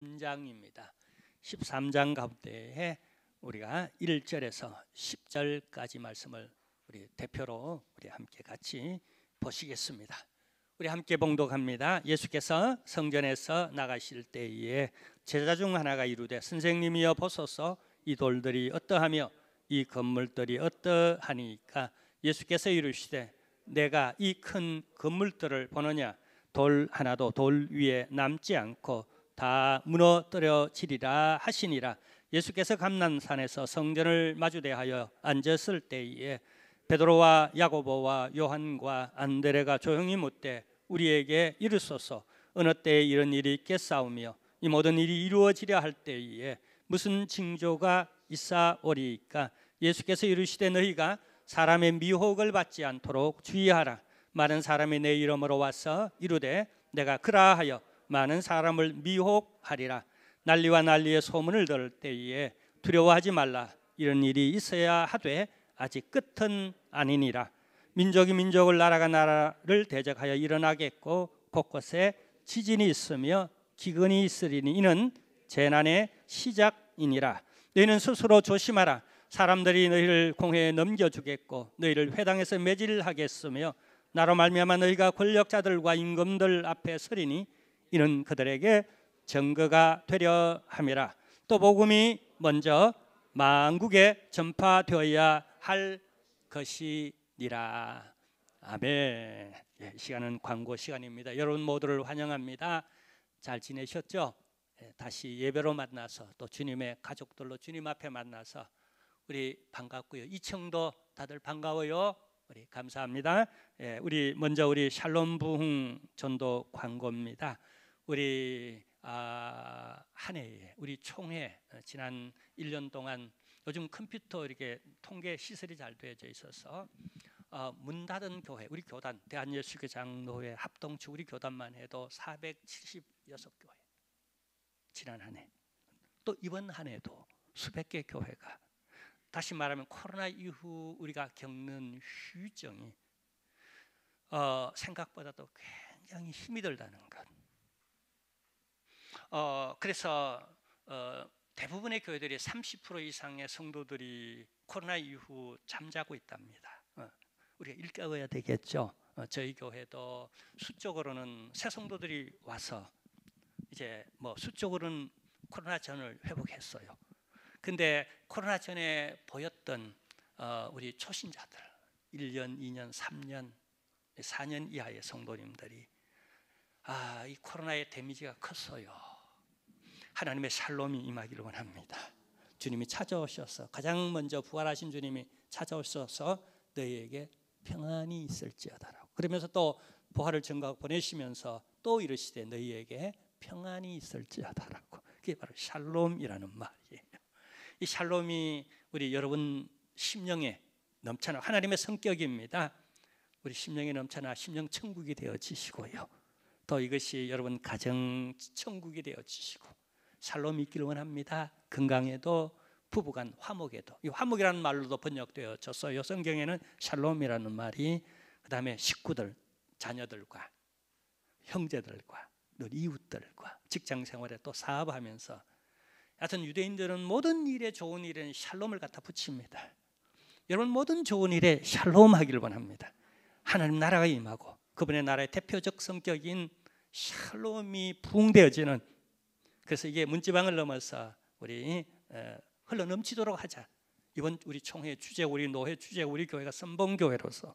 13장입니다. 13장 가운데에 우리가 1절에서 10절까지 말씀을 우리 대표로 우리 함께 같이 보시겠습니다. 우리 함께 봉독합니다. 예수께서 성전에서 나가실 때에 제자 중 하나가 이르되 선생님이여 보소서 이 돌들이 어떠하며 이 건물들이 어떠하니까 예수께서 이르시되 내가 이 큰 건물들을 보느냐 돌 하나도 돌 위에 남지 않고 다 무너뜨려지리라 하시니라. 예수께서 감난산에서 성전을 마주대하여 앉았을 때에 베드로와 야고보와 요한과 안드레가 조용히 묻되 우리에게 이르소서 어느 때에 이런 일이 있겠사오며 이 모든 일이 이루어지려 할 때에 무슨 징조가 있사오리이까? 예수께서 이르시되 너희가 사람의 미혹을 받지 않도록 주의하라. 많은 사람이 내 이름으로 와서 이르되 내가 그라하여 많은 사람을 미혹하리라. 난리와 난리의 소문을 들을 때에 두려워하지 말라. 이런 일이 있어야 하되 아직 끝은 아니니라. 민족이 민족을 나라가 나라를 대적하여 일어나겠고 곳곳에 지진이 있으며 기근이 있으리니 이는 재난의 시작이니라. 너희는 스스로 조심하라. 사람들이 너희를 공회에 넘겨주겠고 너희를 회당에서 매질하겠으며 나로 말미암아 너희가 권력자들과 임금들 앞에 서리니 이는 그들에게 증거가 되려 함이라. 또 복음이 먼저 만국에 전파되어야 할 것이니라. 아멘. 이 시간은 광고 시간입니다. 여러분 모두를 환영합니다. 잘 지내셨죠? 다시 예배로 만나서 또 주님의 가족들로 주님 앞에 만나서 우리 반갑고요. 이청도 다들 반가워요. 우리 감사합니다. 우리 먼저 우리 샬롬 부흥 전도 광고입니다. 우리 한 해에 우리 총회 지난 1년 동안 요즘 컴퓨터 이렇게 통계 시설이 잘 되어져 있어서 문 닫은 교회 우리 교단 대한예수교 장로회 합동치 우리 교단만 해도 476교회 지난 한 해 또 이번 한 해도 수백 개 교회가 다시 말하면 코로나 이후 우리가 겪는 휴증이 생각보다도 굉장히 힘이 들다는 것. 그래서 대부분의 교회들이 30% 이상의 성도들이 코로나 이후 잠자고 있답니다. 우리가 일깨워야 되겠죠. 저희 교회도 수적으로는 새 성도들이 와서 이제 뭐 수적으로는 코로나 전을 회복했어요. 근데 코로나 전에 보였던 우리 초신자들 1년, 2년, 3년, 4년 이하의 성도님들이 이 코로나의 데미지가 컸어요. 하나님의 샬롬이 임하기를 원합니다. 주님이 찾아오셔서 가장 먼저 부활하신 주님이 찾아오셔서 너희에게 평안이 있을지어다라고. 그러면서 또 부활을 증거하고 보내시면서 또 이르시되 너희에게 평안이 있을지어다라고. 그게 바로 샬롬이라는 말이에요. 이 샬롬이 우리 여러분 심령에 넘쳐나 하나님의 성격입니다. 우리 심령에 넘쳐나 심령 천국이 되어지시고요. 또 이것이 여러분 가정 천국이 되어지시고 샬롬이 있기를 원합니다. 건강에도 부부간 화목에도 이 화목이라는 말로도 번역되어졌어요. 성경에는 샬롬이라는 말이 그 다음에 식구들, 자녀들과 형제들과 이웃들과 직장생활에 또 사업하면서 하여튼 유대인들은 모든 일에 좋은 일에는 샬롬을 갖다 붙입니다. 여러분 모든 좋은 일에 샬롬 하기를 원합니다. 하나님 나라가 임하고 그분의 나라의 대표적 성격인 샬롬이 부흥되어지는 그래서 이게 문지방을 넘어서 우리 흘러넘치도록 하자. 이번 우리 총회 주제 우리 노회 주제 우리 교회가 선봉교회로서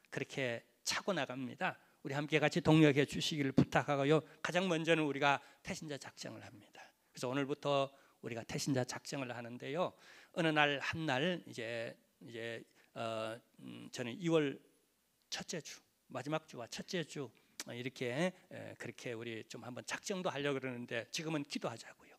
그렇게 차고 나갑니다. 우리 함께 같이 동력해 주시기를 부탁하고요. 가장 먼저는 우리가 태신자 작정을 합니다. 그래서 오늘부터 우리가 태신자 작정을 하는데요. 어느 날 한 날 이제 저는 2월 첫째 주 마지막 주와 첫째 주 이렇게 그렇게 우리 좀 한번 작정도 하려고 그러는데 지금은 기도하자고요.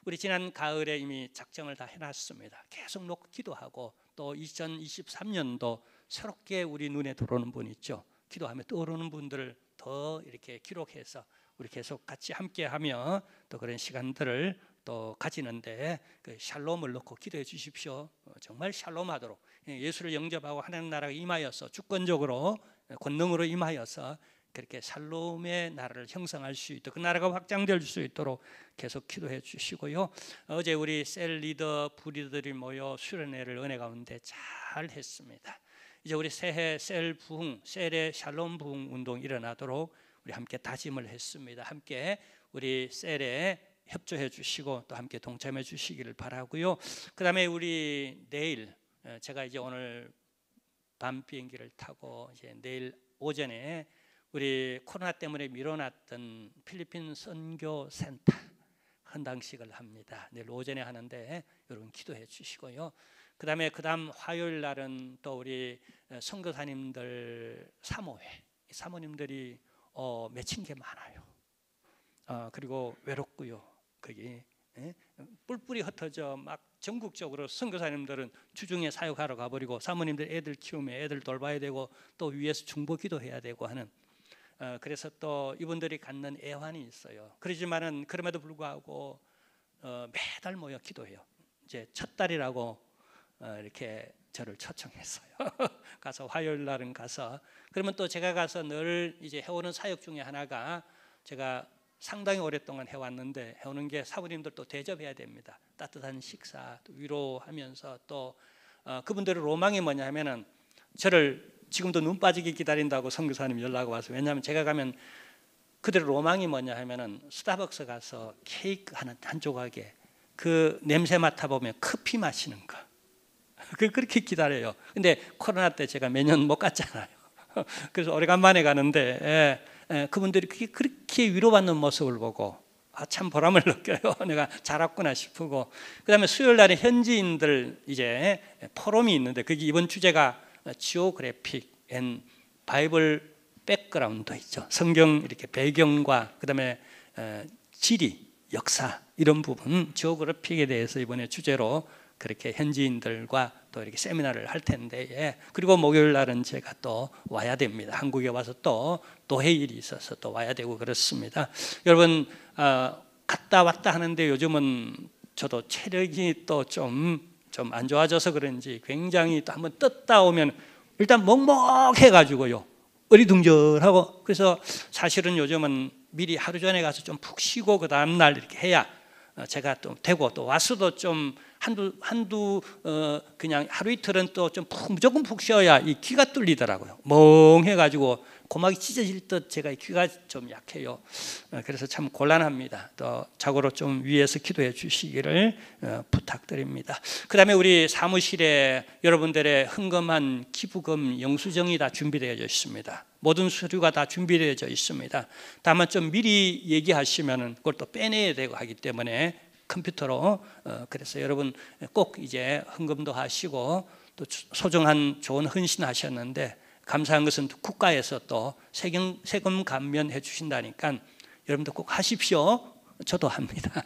우리 지난 가을에 이미 작정을 다 해놨습니다. 계속 놓고 기도하고 또 2023년도 새롭게 우리 눈에 들어오는 분 있죠. 기도하며 떠오르는 분들을 더 이렇게 기록해서 우리 계속 같이 함께하며 또 그런 시간들을 또 가지는데 그 샬롬을 넣고 기도해 주십시오. 정말 샬롬하도록 예수를 영접하고 하나님 나라가 임하여서 주권적으로 권능으로 임하여서 그렇게 샬롬의 나라를 형성할 수 있도록 그 나라가 확장될 수 있도록 계속 기도해 주시고요. 어제 우리 셀 리더 부리들이 모여 수련회를 은혜 가운데 잘 했습니다. 이제 우리 새해 셀 부흥, 셀의 샬롬 부흥 운동 일어나도록 우리 함께 다짐을 했습니다. 함께 우리 셀에 협조해 주시고 또 함께 동참해 주시기를 바라고요. 그다음에 우리 내일 제가 이제 오늘 밤 비행기를 타고 이제 내일 오전에 우리 코로나 때문에 미뤄놨던 필리핀 선교 센터 헌당식을 합니다. 내일 오전에 하는데 여러분 기도해 주시고요. 그다음 화요일 날은 또 우리 선교사님들 사모님들이 맺힌 게 많아요. 그리고 외롭고요. 거기 뿔뿔이 흩어져 막 전국적으로 선교사님들은 주중에 사역하러 가버리고 사모님들 애들 키우면 애들 돌봐야 되고 또 위에서 중보 기도해야 되고 하는 그래서 또 이분들이 갖는 애환이 있어요. 그러지만은 그럼에도 불구하고 매달 모여 기도해요. 이제 첫 달이라고 이렇게 저를 초청했어요. 가서 화요일 날은 가서 그러면 또 제가 가서 늘 이제 해오는 사역 중에 하나가 제가 상당히 오랫동안 해왔는데 해오는 게 사부님들 또 대접해야 됩니다. 따뜻한 식사 또 위로하면서 또 그분들의 로망이 뭐냐면은 저를 지금도 눈 빠지게 기다린다고 선교사님 연락 와서 왜냐하면 제가 가면 그들의 로망이 뭐냐 하면은 스타벅스 가서 케이크 한 조각에 그 냄새 맡아보면 커피 마시는 거 그렇게 기다려요. 근데 코로나 때 제가 매년 못 갔잖아요. 그래서 오래간만에 가는데 그분들이 그렇게 위로받는 모습을 보고 참 보람을 느껴요. 내가 잘했구나 싶고 그다음에 수요일 날에 현지인들 이제 포럼이 있는데 거기 이번 주제가 지오그래픽 앤 바이블 백그라운드 있죠. 성경 이렇게 배경과 그다음에 지리, 역사 이런 부분 지오그래픽에 대해서 이번에 주제로 그렇게 현지인들과 또 이렇게 세미나를 할 텐데 그리고 목요일 날은 제가 또 와야 됩니다. 한국에 와서 또 회의일이 있어서 또 와야 되고 그렇습니다. 여러분 갔다 왔다 하는데 요즘은 저도 체력이 또 좀 안 좋아져서 그런지 굉장히 또 한번 떴다 오면 일단 먹먹해가지고요 어리둥절하고 그래서 사실은 요즘은 미리 하루 전에 가서 좀 푹 쉬고 그 다음 날 이렇게 해야 제가 또 되고 또 와서도 좀 한두 그냥 하루 이틀은 또 좀 무조건 푹 쉬어야 이 귀가 뚫리더라고요. 멍해가지고 고막이 찢어질 듯 제가 이 귀가 좀 약해요. 그래서 참 곤란합니다. 또 자고로 좀 위에서 기도해 주시기를 부탁드립니다. 그다음에 우리 사무실에 여러분들의 헌금한 기부금 영수증이 다 준비되어 있습니다. 모든 서류가 다 준비되어 있습니다. 다만 좀 미리 얘기하시면은 그걸 또 빼내야 되고 하기 때문에 컴퓨터로 그래서 여러분 꼭 이제 헌금도 하시고 또 소중한 좋은 헌신하셨는데 감사한 것은 국가에서 또 세금 감면해 주신다니까 여러분도 꼭 하십시오. 저도 합니다.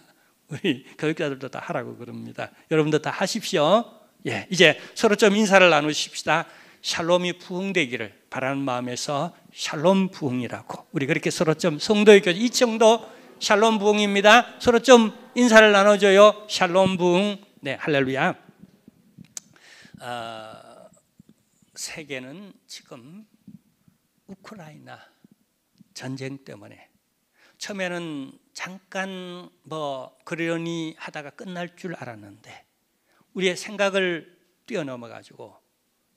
우리 교육자들도 다 하라고 그럽니다. 여러분도 다 하십시오. 예, 이제 서로 좀 인사를 나누십시다. 샬롬이 부흥되기를 바라는 마음에서 샬롬 부흥이라고 우리 그렇게 서로 좀 성도의 교제 이 정도 샬롬 부흥입니다. 서로 좀 인사를 나눠줘요. 샬롬 부흥. 네, 할렐루야. 세계는 지금 우크라이나 전쟁 때문에 처음에는 잠깐 그러려니 하다가 끝날 줄 알았는데 우리의 생각을 뛰어넘어 가지고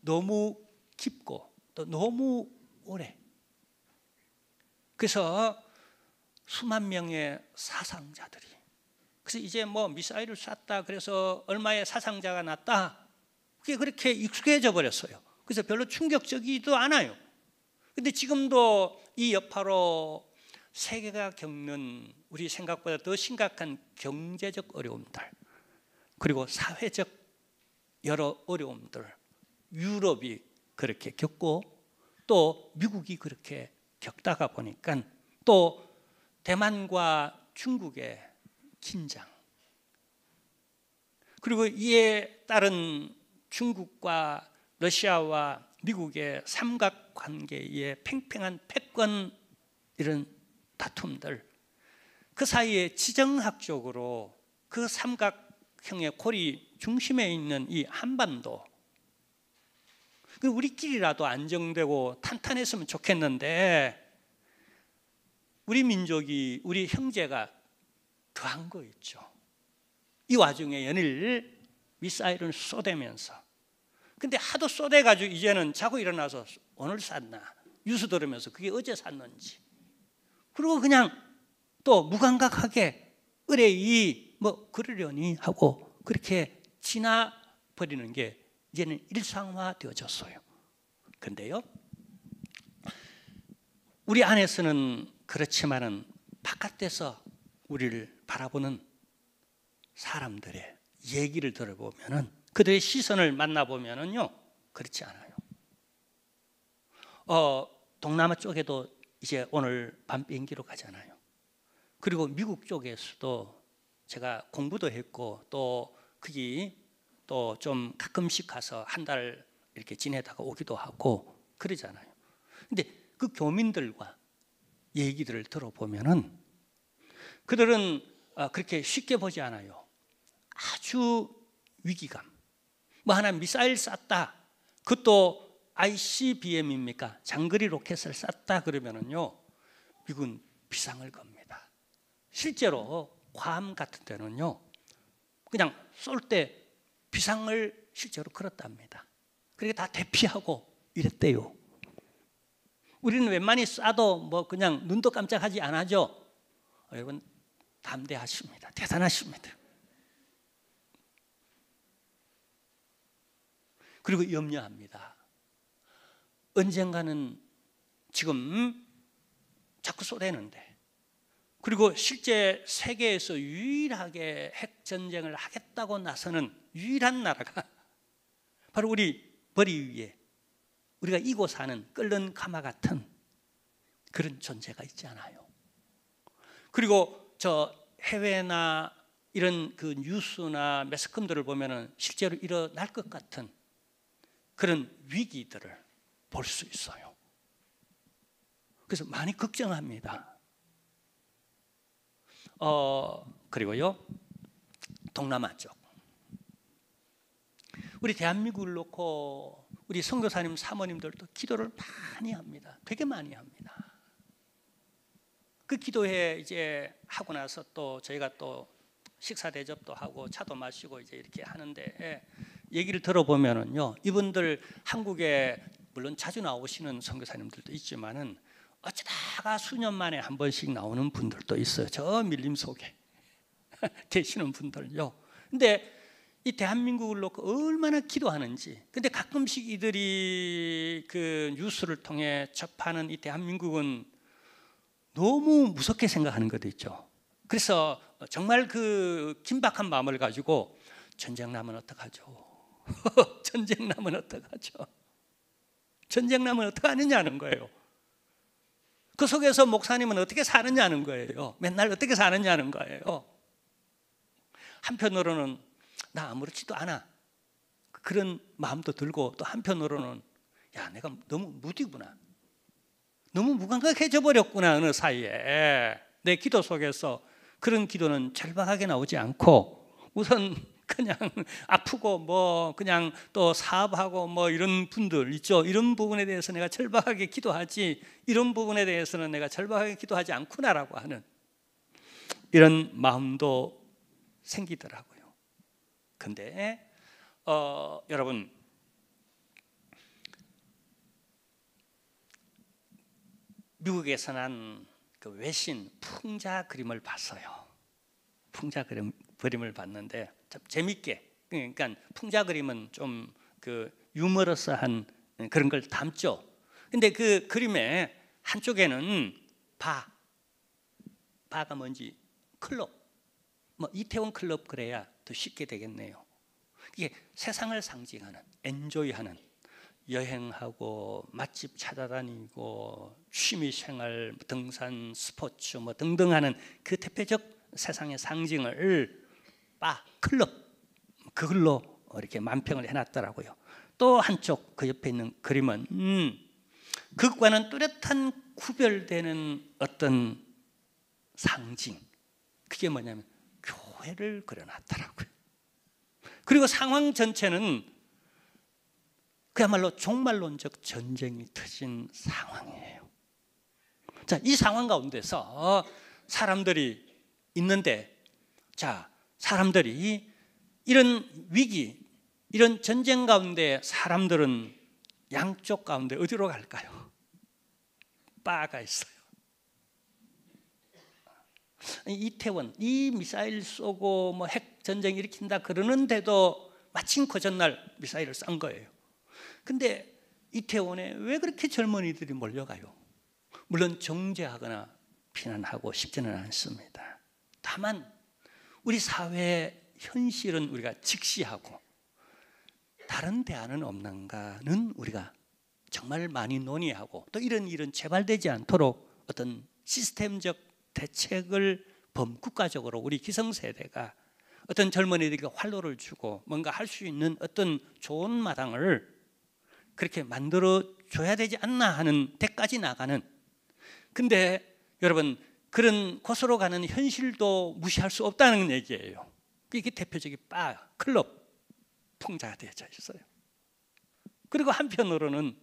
너무 깊고 또 너무 오래 그래서 수만 명의 사상자들이 그래서 이제 미사일을 쐈다 그래서 얼마의 사상자가 났다 그게 그렇게 익숙해져 버렸어요. 그래서 별로 충격적이지도 않아요. 근데 지금도 이 여파로 세계가 겪는 우리 생각보다 더 심각한 경제적 어려움들 그리고 사회적 여러 어려움들 유럽이 그렇게 겪고 또 미국이 그렇게 겪다가 보니까 또 대만과 중국의 긴장 그리고 이에 따른 중국과 러시아와 미국의 삼각관계의 팽팽한 패권 이런 다툼들 그 사이에 지정학적으로 그 삼각형의 고리 중심에 있는 이 한반도 우리끼리라도 안정되고 탄탄했으면 좋겠는데 우리 민족이, 우리 형제가 더한 거 있죠. 이 와중에 연일 미사일을 쏘대면서, 근데 하도 쏘대가지고 이제는 자고 일어나서 오늘 쐈나 뉴스 들으면서 그게 어제 쐈는지, 그리고 그냥 또 무감각하게 의뢰이 뭐 그러려니 하고 그렇게 지나버리는 게 이제는 일상화 되어졌어요. 근데요, 우리 안에서는 그렇지만은 바깥에서 우리를 바라보는 사람들의 얘기를 들어보면은, 그들의 시선을 만나보면은요, 그렇지 않아요. 동남아 쪽에도 이제 오늘 밤 비행기로 가잖아요. 그리고 미국 쪽에서도 제가 공부도 했고 또 거기 또 좀 가끔씩 가서 한 달 이렇게 지내다가 오기도 하고 그러잖아요. 근데 그 교민들과 얘기들을 들어보면은 그들은 그렇게 쉽게 보지 않아요. 아주 위기감, 뭐 하나 미사일 쐈다, 그것도 ICBM입니까? 장거리 로켓을 쐈다 그러면은요, 미국은 비상을 겁니다. 실제로 괌 같은 데는요, 그냥 쏠 때 비상을 실제로 걸었답니다. 그러니까 다 대피하고 이랬대요. 우리는 웬만히 쏴도 뭐 그냥 눈도 깜짝하지 않아죠. 여러분 담대하십니다. 대단하십니다. 그리고 염려합니다. 언젠가는 지금 자꾸 쏘대는데, 그리고 실제 세계에서 유일하게 핵전쟁을 하겠다고 나서는 유일한 나라가 바로 우리 머리 위에 우리가 이고 사는 끓는 가마 같은 그런 존재가 있지 않아요. 그리고 저 해외나 이런 그 뉴스나 매스컴들을 보면은 실제로 일어날 것 같은 그런 위기들을 볼 수 있어요. 그래서 많이 걱정합니다. 그리고요, 동남아 쪽, 우리 대한민국을 놓고 우리 선교사님 사모님들도 기도를 많이 합니다. 되게 많이 합니다. 그 기도회 이제 하고 나서 또 저희가 또 식사 대접도 하고 차도 마시고 이제 이렇게 하는데, 얘기를 들어보면은요, 이분들 한국에 물론 자주 나오시는 선교사님들도 있지만은 어쩌다가 수년 만에 한 번씩 나오는 분들도 있어요. 저 밀림 속에 계시는 분들요. 근데 이 대한민국을 놓고 얼마나 기도하는지. 근데 가끔씩 이들이 그 뉴스를 통해 접하는 이 대한민국은 너무 무섭게 생각하는 것도 있죠. 그래서 정말 그 긴박한 마음을 가지고 전쟁 나면 어떡하죠? 전쟁 나면 어떡하죠? 전쟁 나면 어떡하느냐는 거예요. 그 속에서 목사님은 어떻게 사느냐는 거예요. 맨날 어떻게 사느냐는 거예요. 한편으로는 나 아무렇지도 않아, 그런 마음도 들고, 또 한편으로는 야, 내가 너무 무디구나, 너무 무감각해져 버렸구나. 어느 사이에 내 기도 속에서 그런 기도는 절박하게 나오지 않고, 우선 그냥 아프고 뭐 그냥 또 사업하고 뭐 이런 분들 있죠. 이런 부분에 대해서 내가 절박하게 기도하지, 이런 부분에 대해서는 내가 절박하게 기도하지 않구나라고 하는 이런 마음도 생기더라고요. 근데 여러분, 미국에서 난 그 외신 풍자 그림을 봤어요. 풍자 그림을 봤는데 참 재밌게, 그러니까 풍자 그림은 좀 그 유머러스한 그런 걸 담죠. 근데 그 그림의 한쪽에는 바가 뭔지, 클럽, 뭐 이태원 클럽 그래야 더 쉽게 되겠네요. 이게 세상을 상징하는, 엔조이하는, 여행하고 맛집 찾아다니고 취미생활, 등산, 스포츠 뭐 등등 하는 그 대표적 세상의 상징을 클럽, 그걸로 이렇게 만평을 해놨더라고요. 또 한쪽 그 옆에 있는 그림은 그것과는 뚜렷한 구별되는 어떤 상징, 그게 뭐냐면 교회를 그려놨더라고요. 그리고 상황 전체는 그야말로 종말론적 전쟁이 터진 상황이에요. 자, 자, 이 상황 가운데서 사람들이 있는데, 자, 사람들이 이런 위기, 이런 전쟁 가운데 사람들은 양쪽 가운데 어디로 갈까요? 바가 있어요. 이태원, 이 미사일 쏘고 뭐 핵 전쟁 일으킨다 그러는데도 마침 그 전날 미사일을 쏜 거예요. 근데 이태원에 왜 그렇게 젊은이들이 몰려가요? 물론 정죄하거나 비난하고 싶지는 않습니다. 다만 우리 사회의 현실은 우리가 직시하고 다른 대안은 없는가는 우리가 정말 많이 논의하고, 또 이런 일은 재발되지 않도록 어떤 시스템적 대책을 범국가적으로 우리 기성세대가 어떤 젊은이들에게 활로를 주고 뭔가 할 수 있는 어떤 좋은 마당을 그렇게 만들어 줘야 되지 않나 하는 데까지 나가는. 근데 여러분, 그런 곳으로 가는 현실도 무시할 수 없다는 얘기예요. 이게 대표적인 바, 클럽 풍자가 되어져 있어요. 그리고 한편으로는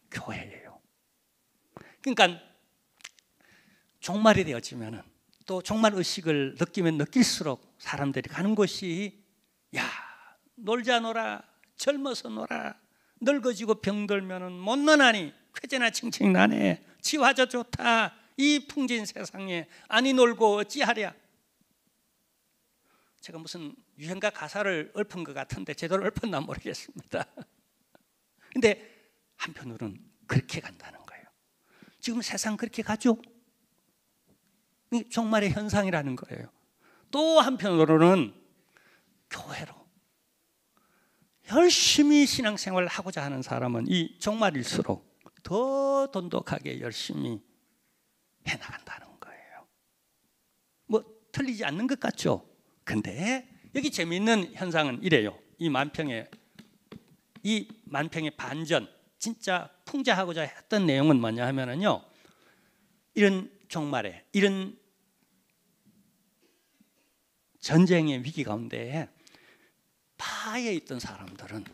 교회예요. 그러니까 종말이 되어지면은, 또 종말 의식을 느끼면 느낄수록 사람들이 가는 곳이, 야, 놀자 놀아, 젊어서 놀아, 늙어지고 병들면은 못 노나니 쾌재나 칭칭 나네, 지화저 좋다, 이 풍진 세상에 아니 놀고 어찌하랴. 제가 무슨 유행가 가사를 읊은 것 같은데 제대로 읊었나 모르겠습니다. 근데 한편으로는 그렇게 간다는 거예요. 지금 세상 그렇게 가죠? 종말의 현상이라는 거예요. 또 한편으로는 교회로 열심히 신앙생활을 하고자 하는 사람은 이 종말일수록 더 돈독하게 열심히 해나간다는 거예요. 뭐 틀리지 않는 것 같죠? 근데 여기 재미있는 현상은 이래요. 이 만평의 반전, 진짜 풍자하고자 했던 내용은 뭐냐 하면은요, 이런 종말에, 이런 전쟁의 위기 가운데 파에 있던 사람들은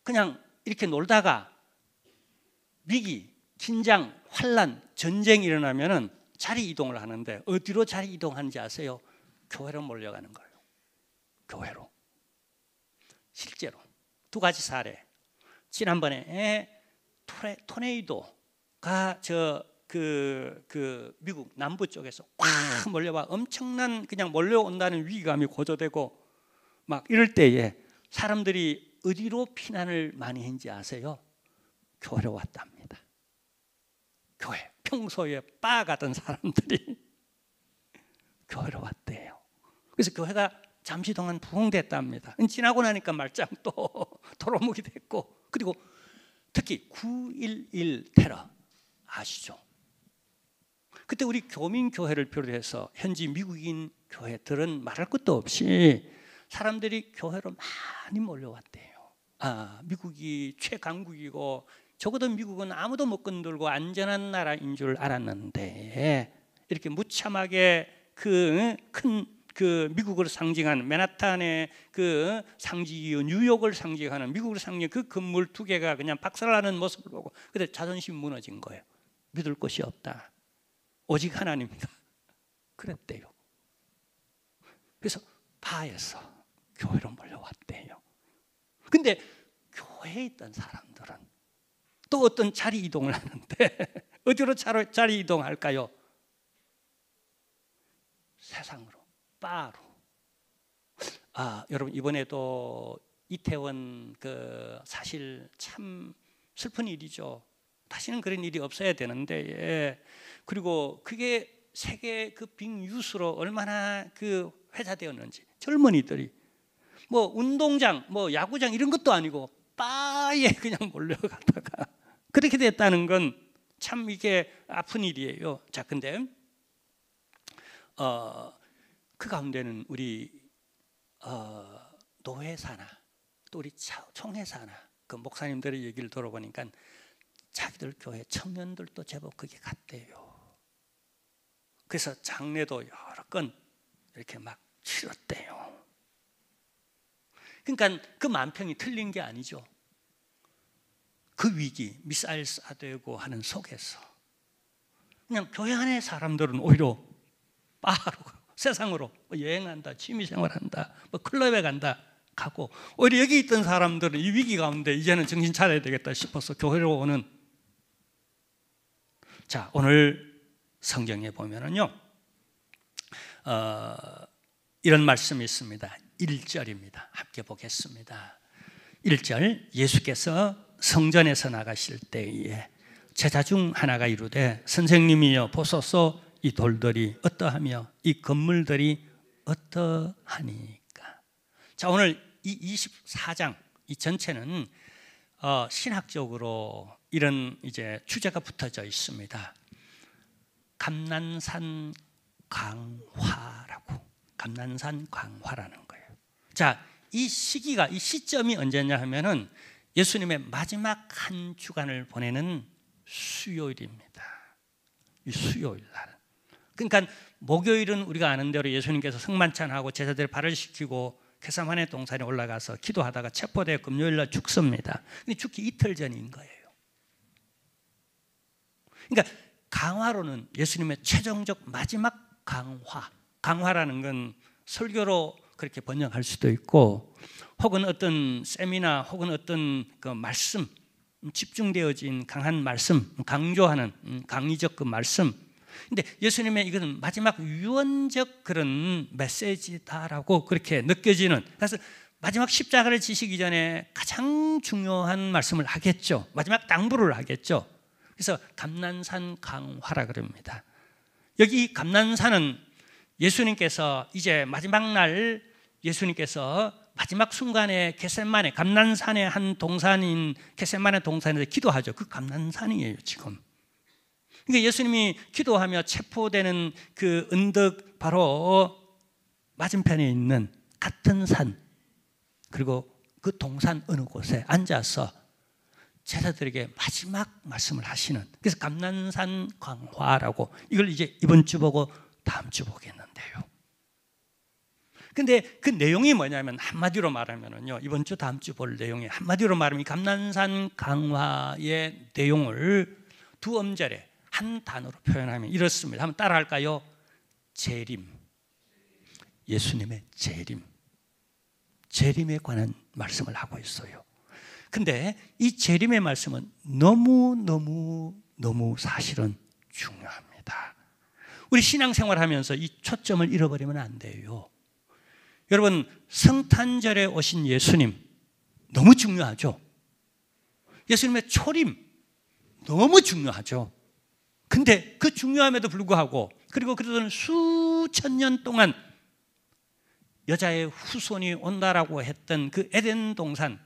그냥 이렇게 놀다가 위기, 긴장, 환란, 전쟁이 일어나면은 자리 이동을 하는데, 어디로 자리 이동하는지 아세요? 교회로 몰려가는 거예요. 교회로. 실제로 두 가지 사례. 지난번에 토네이도가 미국 남부 쪽에서 꽉 몰려와 엄청난 그냥 몰려온다는 위기감이 고조되고 막 이럴 때에 사람들이 어디로 피난을 많이 했는지 아세요? 교회로 왔답니다. 교회. 평소에 바 가던 사람들이 교회로 왔대요. 그래서 교회가 잠시 동안 부흥됐답니다. 지나고 나니까 말짱 또 도루묵이 됐고, 그리고 특히 9.11 테러 아시죠? 그때 우리 교민교회를 비롯해서 현지 미국인 교회들은 말할 것도 없이 사람들이 교회로 많이 몰려왔대요. 미국이 최강국이고 적어도 미국은 아무도 못 건들고 안전한 나라인 줄 알았는데, 이렇게 무참하게 그 미국을 상징하는 맨하탄의 그 상징이요, 뉴욕을 상징하는 미국을 상징하는 그 건물 두 개가 그냥 박살나는 모습을 보고 그때 자존심 무너진 거예요. 믿을 것이 없다. 오직 하나님이다. 그랬대요. 그래서 바에서 교회로 몰려왔대요. 근데 교회에 있던 사람들은 또 어떤 자리 이동을 하는데 어디로 자리 이동할까요? 세상으로, 바로. 여러분, 이번에도 이태원 사실 참 슬픈 일이죠. 다시는 그런 일이 없어야 되는데, 그리고 그게 세계 빅뉴스로 얼마나 회자되었는지. 젊은이들이 뭐 운동장, 뭐 야구장 이런 것도 아니고 바에 그냥 몰려가다가 그렇게 됐다는 건 참 이게 아픈 일이에요. 자, 근데 그 가운데는 우리 노회사나 또 우리 총회사나 그 목사님들의 얘기를 들어보니까 자기들 교회 청년들도 제법 그게 갔대요. 그래서 장례도 여러 건 이렇게 막 치렀대요. 그러니까 그 만평이 틀린 게 아니죠. 그 위기, 미사일 쏴대고 하는 속에서 그냥 교회 안에 사람들은 오히려 바로 세상으로 여행한다, 취미생활한다, 클럽에 간다 가고, 오히려 여기 있던 사람들은 이 위기 가운데 이제는 정신 차려야 되겠다 싶어서 교회로 오는. 자, 오늘 성경에 보면은요, 이런 말씀이 있습니다. 1절입니다. 함께 보겠습니다. 1절, 예수께서 성전에서 나가실 때에 제자 중 하나가 이르되 선생님이여 보소서 이 돌들이 어떠하며 이 건물들이 어떠하니까. 자, 오늘 이 24장 이 전체는 신학적으로 이런 이제 주제가 붙어져 있습니다. 감난산 강화라고, 감난산 강화라는 거예요. 자, 이 시기가, 이 시점이 언제냐 하면은 예수님의 마지막 한 주간을 보내는 수요일입니다. 이 수요일 날. 그러니까 목요일은 우리가 아는 대로 예수님께서 성만찬하고 제자들 발을 씻기고 겟세마네 동산에 올라가서 기도하다가 체포되어 금요일 날 죽습니다. 근데 죽기 이틀 전인 거예요. 그러니까 강화로는 예수님의 최종적 마지막 강화. 강화라는 건 설교로 그렇게 번역할 수도 있고, 혹은 어떤 세미나, 혹은 어떤 그 말씀, 집중되어진 강한 말씀, 강조하는 강의적 그 말씀. 근데 예수님의 이것은 마지막 유언적 그런 메시지다라고 그렇게 느껴지는, 그래서 마지막 십자가를 지시기 전에 가장 중요한 말씀을 하겠죠. 마지막 당부를 하겠죠. 그래서 감난산 강화라 그럽니다. 여기 감난산은 예수님께서 이제 마지막 날, 예수님께서 마지막 순간에 겟세마네, 감난산의 한 동산인 겟세마네 동산에서 기도하죠. 그 감난산이에요 지금. 그러니까 예수님이 기도하며 체포되는 그 언덕 바로 맞은편에 있는 같은 산, 그리고 그 동산 어느 곳에 앉아서 제자들에게 마지막 말씀을 하시는, 그래서 감난산 강화라고, 이걸 이제 이번 주 보고 다음 주 보겠는데요. 근데 그 내용이 뭐냐면, 한마디로 말하면요, 이번 주 다음 주 볼 내용이 한마디로 말하면 감난산 강화의 내용을 두 음절에 한 단어로 표현하면 이렇습니다. 한번 따라할까요? 재림. 예수님의 재림. 재림에 관한 말씀을 하고 있어요. 근데 이 재림의 말씀은 너무 사실은 중요합니다. 우리 신앙생활 하면서 이 초점을 잃어버리면 안 돼요. 여러분, 성탄절에 오신 예수님 너무 중요하죠. 예수님의 초림 너무 중요하죠. 근데 그 중요함에도 불구하고, 그리고 그러던 수천 년 동안 여자의 후손이 온다라고 했던 그 에덴 동산,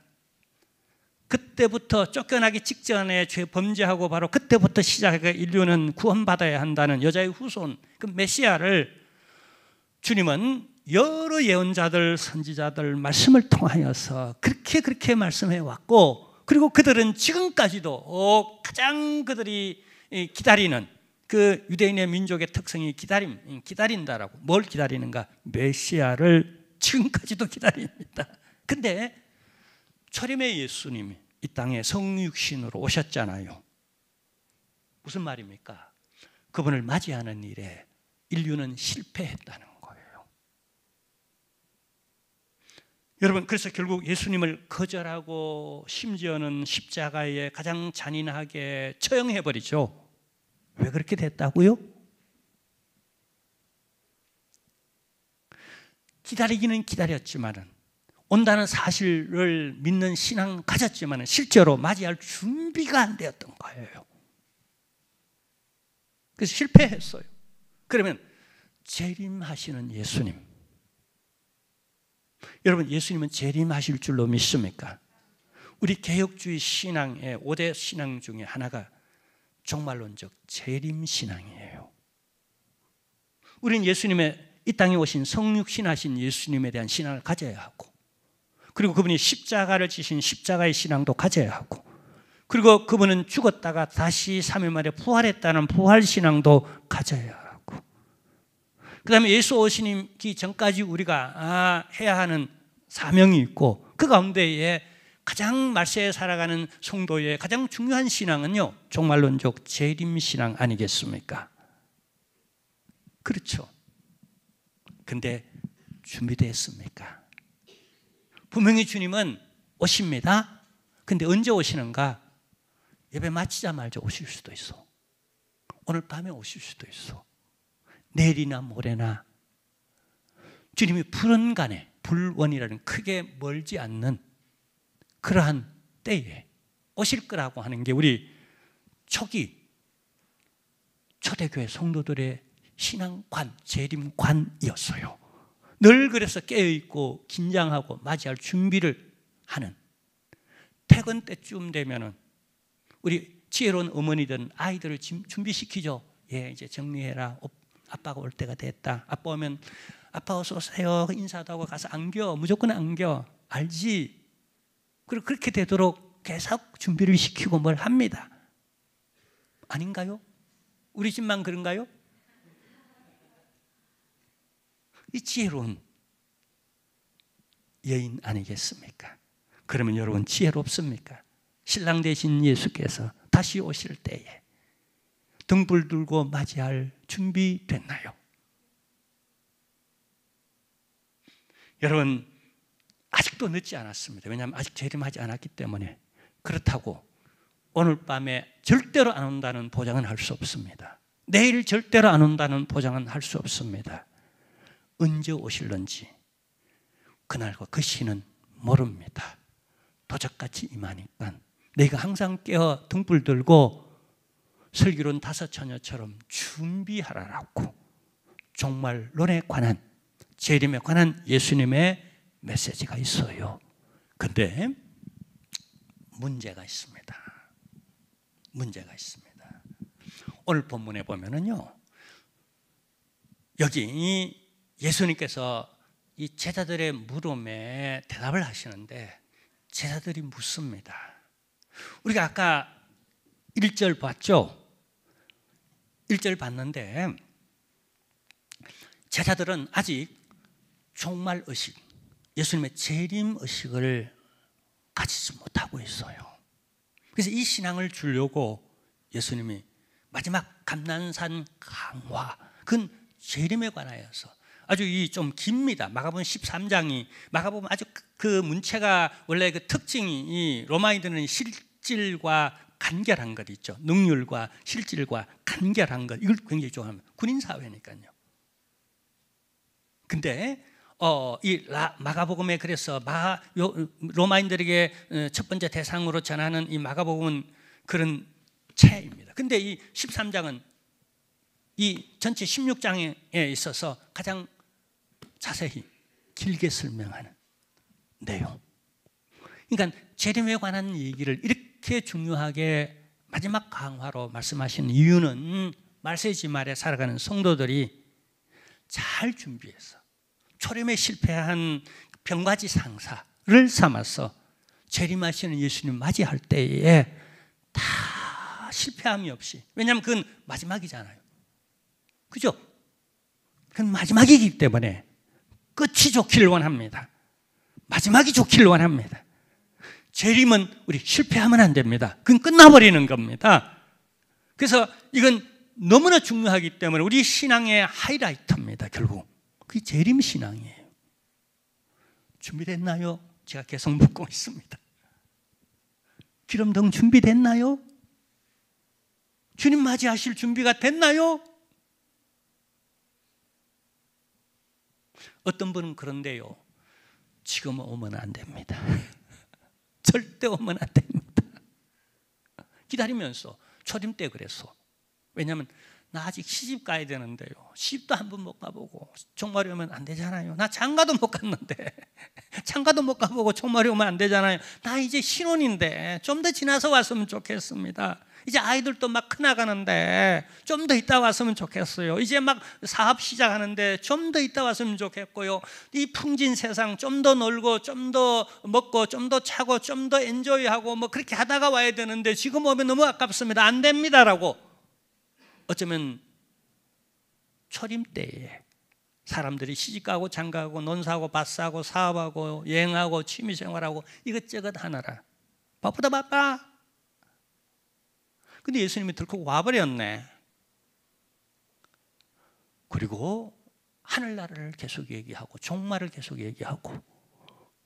그때부터 쫓겨나기 직전에 죄 범죄하고 바로 그때부터 시작해 인류는 구원받아야 한다는 여자의 후손, 그 메시아를 주님은 여러 예언자들, 선지자들 말씀을 통하여서 그렇게 말씀해 왔고, 그리고 그들은 지금까지도 가장 그들이 기다리는 그 유대인의 민족의 특성이 기다린다라고. 뭘 기다리는가? 메시아를 지금까지도 기다립니다. 근데 초림의 예수님이 이 땅에 성육신으로 오셨잖아요. 무슨 말입니까? 그분을 맞이하는 일에 인류는 실패했다는 거예요. 여러분, 그래서 결국 예수님을 거절하고 심지어는 십자가에 가장 잔인하게 처형해버리죠. 왜 그렇게 됐다고요? 기다리기는 기다렸지만은, 온다는 사실을 믿는 신앙 가졌지만 실제로 맞이할 준비가 안 되었던 거예요. 그래서 실패했어요. 그러면 재림하시는 예수님, 여러분, 예수님은 재림하실 줄로 믿습니까? 우리 개혁주의 신앙의 5대 신앙 중에 하나가 종말론적 재림신앙이에요. 우리는 예수님의 이 땅에 오신 성육신하신 예수님에 대한 신앙을 가져야 하고, 그리고 그분이 십자가를 지신 십자가의 신앙도 가져야 하고, 그리고 그분은 죽었다가 다시 3일 만에 부활했다는 부활신앙도 가져야 하고, 그 다음에 예수 오시기 전까지 우리가 해야 하는 사명이 있고, 그 가운데에 가장 말세에 살아가는 성도의 가장 중요한 신앙은요, 종말론적 재림신앙 아니겠습니까? 그렇죠. 근데 준비됐습니까? 분명히 주님은 오십니다. 근데 언제 오시는가? 예배 마치자마자 오실 수도 있어. 오늘 밤에 오실 수도 있어. 내일이나 모레나. 주님이 불언간에, 불원이라는 크게 멀지 않는 그러한 때에 오실 거라고 하는 게 우리 초기 초대교회 성도들의 신앙관, 재림관이었어요. 늘 그래서 깨어있고 긴장하고 맞이할 준비를 하는, 퇴근 때쯤 되면은 우리 지혜로운 어머니들은 아이들을 준비시키죠. 예, 이제 정리해라. 아빠가 올 때가 됐다. 아빠 오면 아빠 어서 오세요. 인사도 하고 가서 안겨. 무조건 안겨. 알지? 그리고 그렇게 되도록 계속 준비를 시키고 뭘 합니다. 아닌가요? 우리 집만 그런가요? 이 지혜로운 여인 아니겠습니까? 그러면 여러분 지혜롭습니까? 신랑 되신 예수께서 다시 오실 때에 등불 들고 맞이할 준비 됐나요? 여러분 아직도 늦지 않았습니다. 왜냐하면 아직 재림하지 않았기 때문에. 그렇다고 오늘 밤에 절대로 안 온다는 보장은 할 수 없습니다. 내일 절대로 안 온다는 보장은 할 수 없습니다. 언제 오실런지 그날과 그 시는 모릅니다. 도적같이 임하니까 내가 항상 깨어 등불 들고 슬기로운 다섯 처녀처럼 준비하라라고 종말론에 관한, 재림에 관한 예수님의 메시지가 있어요. 그런데 문제가 있습니다. 문제가 있습니다. 오늘 본문에 보면은요, 여기 예수님께서 이 제자들의 물음에 대답을 하시는데 제자들이 묻습니다. 우리가 아까 1절 봤죠? 1절 봤는데 제자들은 아직 종말의식, 예수님의 재림의식을 가지지 못하고 있어요. 그래서 이 신앙을 주려고 예수님이 마지막 감난산 강화, 그건 재림에 관하여서 아주 이 좀 깁니다. 마가복음 13장이, 마가복음 아주 그 문체가 원래 그 특징이 이 로마인들은 실질과 간결한 것 있죠. 능률과 실질과 간결한 것, 이걸 굉장히 좋아합니다. 군인 사회니까요. 근데 이 마가복음에 그래서 로마인들에게 첫 번째 대상으로 전하는 이 마가복음은 그런 체입니다. 근데 이 13장은 이 전체 16장에 있어서 가장 자세히 길게 설명하는 내용. 그러니까 재림에 관한 얘기를 이렇게 중요하게 마지막 강화로 말씀하신 이유는 말세지 말에 살아가는 성도들이 잘 준비해서 초림에 실패한 병가지 상사를 삼아서 재림하시는 예수님 맞이할 때에 다 실패함이 없이, 왜냐하면 그건 마지막이잖아요. 그죠? 그건 마지막이기 때문에 끝이 좋기를 원합니다. 마지막이 좋기를 원합니다. 재림은 우리 실패하면 안 됩니다. 그건 끝나버리는 겁니다. 그래서 이건 너무나 중요하기 때문에 우리 신앙의 하이라이트입니다. 결국 그게 재림 신앙이에요. 준비됐나요? 제가 계속 묻고 있습니다. 기름등 준비됐나요? 주님 맞이하실 준비가 됐나요? 어떤 분은 그런데요, 지금 오면 안 됩니다. 절대 오면 안 됩니다. 기다리면서 초림 때 그랬어. 왜냐하면 나 아직 시집 가야 되는데요, 시집도 한 번 못 가보고 종말이 오면 안 되잖아요. 나 장가도 못 갔는데 장가도 못 가보고 종말이 오면 안 되잖아요. 나 이제 신혼인데 좀 더 지나서 왔으면 좋겠습니다. 이제 아이들도 막 커나가는데 좀 더 있다 왔으면 좋겠어요. 이제 막 사업 시작하는데 좀 더 있다 왔으면 좋겠고요. 이 풍진 세상 좀 더 놀고 좀 더 먹고 좀 더 차고 좀 더 엔조이하고 뭐 그렇게 하다가 와야 되는데 지금 오면 너무 아깝습니다. 안 됩니다라고. 어쩌면 초림 때에 사람들이 시집가고 장가가고 논사하고 밭사하고 사업하고 여행하고 취미생활하고 이것저것 하느라 바쁘다 바빠. 근데 예수님이 들고 와버렸네. 그리고 하늘나라를 계속 얘기하고 종말을 계속 얘기하고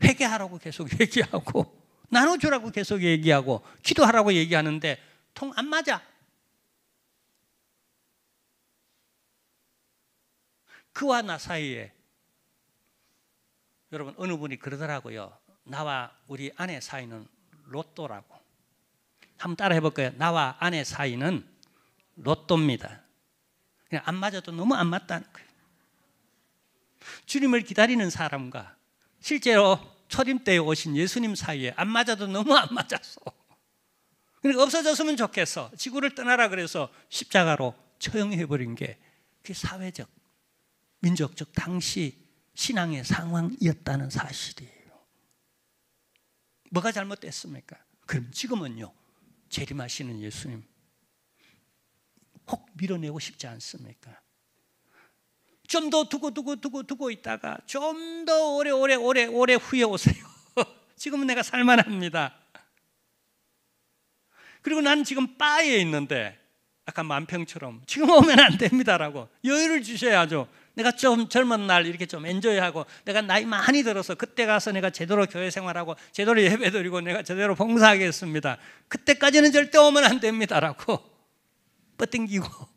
회개하라고 계속 얘기하고 나눠주라고 계속 얘기하고 기도하라고 얘기하는데 통 안 맞아. 그와 나 사이에 여러분 어느 분이 그러더라고요. 나와 우리 아내 사이는 로또라고. 한번 따라 해볼까요? 나와 아내 사이는 로또입니다. 그냥 안 맞아도 너무 안 맞다는 거예요. 주님을 기다리는 사람과 실제로 초림 때에 오신 예수님 사이에 안 맞아도 너무 안 맞았어. 그러니까 없어졌으면 좋겠어. 지구를 떠나라 그래서 십자가로 처형해버린 게 그게 사회적, 민족적 당시 신앙의 상황이었다는 사실이에요. 뭐가 잘못됐습니까? 그럼 지금은요, 재림하시는 예수님 혹 밀어내고 싶지 않습니까? 좀 더 두고 있다가 좀 더 오래 후에 오세요. 지금은 내가 살만합니다. 그리고 난 지금 바에 있는데 아까 만평처럼 지금 오면 안 됩니다라고 여유를 주셔야죠. 내가 좀 젊은 날 이렇게 좀 엔조이하고 내가 나이 많이 들어서 그때 가서 내가 제대로 교회 생활하고 제대로 예배드리고 내가 제대로 봉사하겠습니다. 그때까지는 절대 오면 안 됩니다라고 뻗땡기고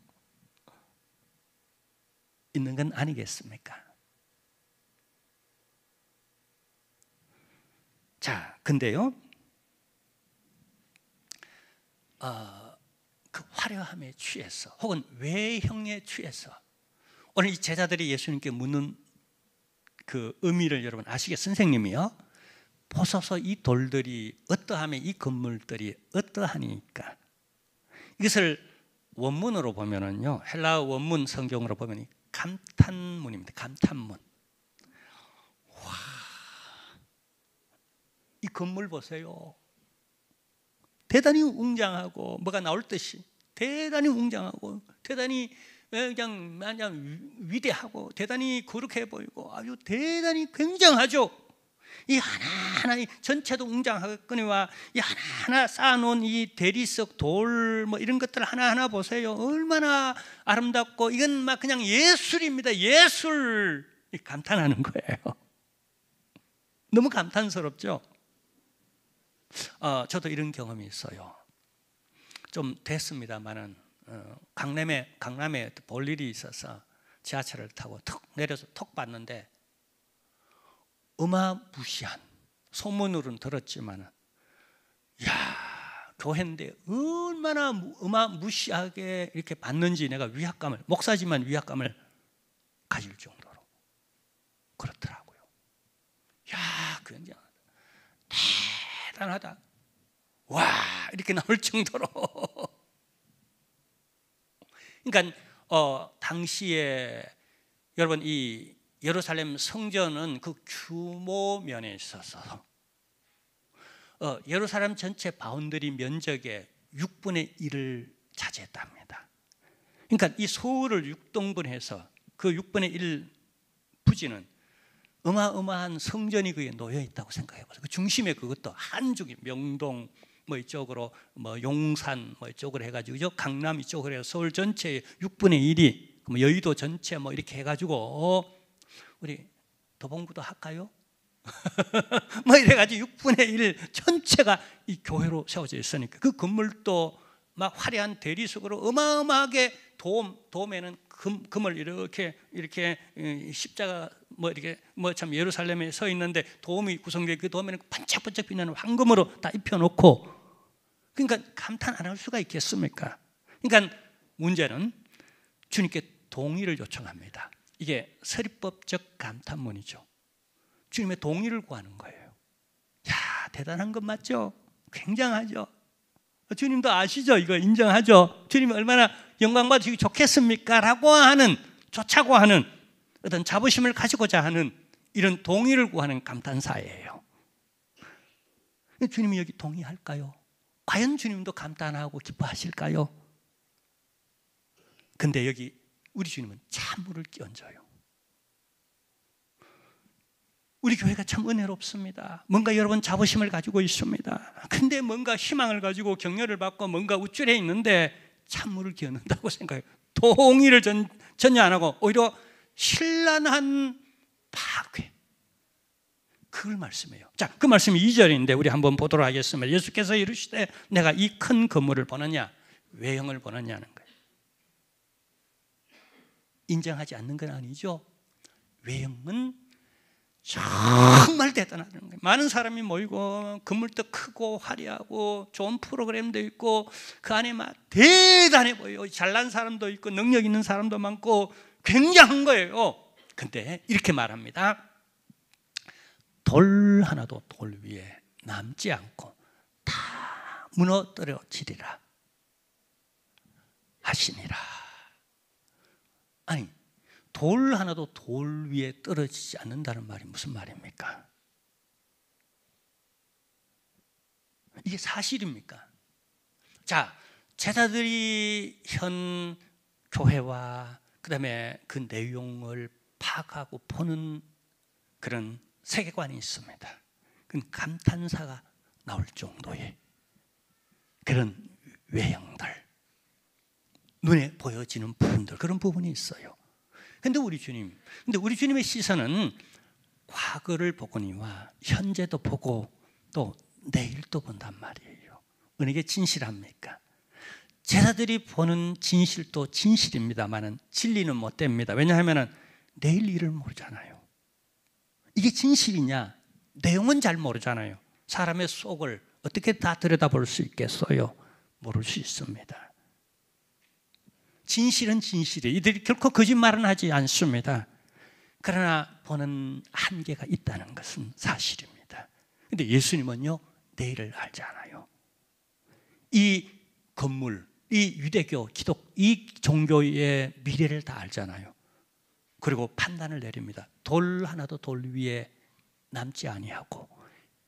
있는 건 아니겠습니까? 자, 근데요, 그 화려함에 취해서 혹은 외형에 취해서 오늘 이 제자들이 예수님께 묻는 그 의미를 여러분 아시겠어요? 선생님이요, 보소서 이 돌들이 어떠하며 이 건물들이 어떠하니까. 이것을 원문으로 보면은요, 헬라어 원문 성경으로 보면 감탄문입니다. 감탄문. 와, 이 건물 보세요. 대단히 웅장하고 뭐가 나올 듯이 대단히 웅장하고 대단히 그냥 위대하고 대단히 거룩해 보이고 아주 대단히 굉장하죠. 이 하나하나 이 전체도 웅장하거니와 이 하나하나 쌓아놓은 이 대리석 돌 뭐 이런 것들 하나하나 보세요. 얼마나 아름답고 이건 막 그냥 예술입니다. 예술. 감탄하는 거예요. 너무 감탄스럽죠. 저도 이런 경험이 있어요. 좀 됐습니다만은 강남에 볼 일이 있어서 지하철을 타고 턱 내려서 턱 봤는데 어마무시한, 소문으로는 들었지만은 야, 교회인데 얼마나 어마무시하게 이렇게 봤는지 내가 위압감을, 목사지만 위압감을 가질 정도로 그렇더라고요. 야, 굉장하다, 대단하다, 와, 이렇게 나올 정도로. 그러니까 당시에 여러분 이 예루살렘 성전은 그 규모 면에 있어서 예루살렘 전체 바운더리 면적의 6분의 1을 차지했답니다. 그러니까 이 서울을 6등분해서 그 6분의 1 부지는 어마어마한 성전이 그에 놓여 있다고 생각해 보세요. 그 중심에 그것도 한쪽이 명동 뭐 이쪽으로 뭐 용산 뭐 이쪽으로 해가지고 강남 이쪽으로 해서 서울 전체의 6분의 1이 뭐 여의도 전체 뭐 이렇게 해가지고 우리 도봉구도 할까요? 뭐 이래가지고 6분의 1 전체가 이 교회로 세워져 있으니까 그 건물도 막 화려한 대리석으로 어마어마하게 돔에는 금을 이렇게 십자가 뭐 이렇게 뭐 참 예루살렘에 서 있는데 돔이 구성되어 그 돔에는 반짝반짝 빛나는 황금으로 다 입혀놓고, 그러니까 감탄 안 할 수가 있겠습니까? 그러니까 문제는 주님께 동의를 요청합니다. 이게 서리법적 감탄문이죠. 주님의 동의를 구하는 거예요. 야, 대단한 것 맞죠? 굉장하죠? 주님도 아시죠? 이거 인정하죠? 주님이 얼마나 영광 받으시기 좋겠습니까? 라고 하는, 좋자고 하는 어떤 자부심을 가지고자 하는 이런 동의를 구하는 감탄사예요. 주님이 여기 동의할까요? 과연 주님도 감탄하고 기뻐하실까요? 근데 여기 우리 주님은 찬물을 끼얹어요. 우리 교회가 참 은혜롭습니다. 뭔가 여러분 자부심을 가지고 있습니다. 근데 뭔가 희망을 가지고 격려를 받고 뭔가 우쭐해 있는데 찬물을 끼얹는다고 생각해요. 동의를 전혀 안 하고 오히려 신랄한 파괴, 그걸 말씀해요. 자, 그 말씀이 2절인데 우리 한번 보도록 하겠습니다. 예수께서 이르시되 내가 이 큰 건물을 보느냐 외형을 보느냐는 거예요. 인정하지 않는 건 아니죠. 외형은 정말 대단하다는 거예요. 많은 사람이 모이고 건물도 크고 화려하고 좋은 프로그램도 있고 그 안에 막 대단해 보여요. 잘난 사람도 있고 능력 있는 사람도 많고 굉장한 거예요. 근데 이렇게 말합니다. 돌 하나도 돌 위에 남지 않고 다 무너뜨려지리라 하시니라. 아니, 돌 하나도 돌 위에 떨어지지 않는다는 말이 무슨 말입니까? 이게 사실입니까? 자, 제자들이 현 교회와 그 다음에 그 내용을 파악하고 보는 그런 세계관이 있습니다. 그 감탄사가 나올 정도의 그런 외형들, 눈에 보여지는 부분들, 그런 부분이 있어요. 근데 우리 주님의 시선은 과거를 보거니와 현재도 보고 또 내일도 본단 말이에요. 어느 게 진실합니까? 제자들이 보는 진실도 진실입니다만은 진리는 못 됩니다. 왜냐하면 내일 일을 모르잖아요. 이게 진실이냐? 내용은 잘 모르잖아요. 사람의 속을 어떻게 다 들여다볼 수 있겠어요? 모를 수 있습니다. 진실은 진실이에요. 이들이 결코 거짓말은 하지 않습니다. 그러나 보는 한계가 있다는 것은 사실입니다. 그런데 예수님은요, 내일을 알지 않아요. 이 건물, 이 유대교, 기독, 이 종교의 미래를 다 알잖아요. 그리고 판단을 내립니다. 돌 하나도 돌 위에 남지 아니하고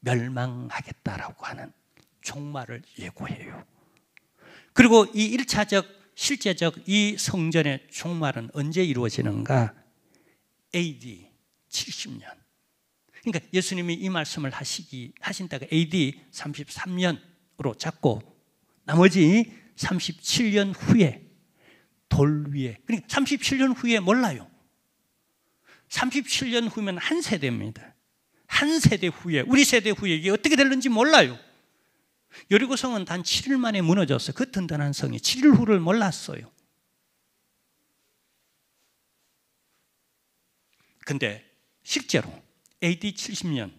멸망하겠다라고 하는 종말을 예고해요. 그리고 이 1차적 실제적 이 성전의 종말은 언제 이루어지는가? AD 70년. 그러니까 예수님이 이 말씀을 하신다가 AD 33년으로 잡고 나머지 37년 후에 돌 위에, 그러니까 37년 후에 몰라요. 37년 후면 한 세대입니다. 한 세대 후에, 우리 세대 후에 이게 어떻게 될는지 몰라요. 여리고성은 단 7일 만에 무너졌어요. 그 든든한 성이 7일 후를 몰랐어요. 근데 실제로 AD 70년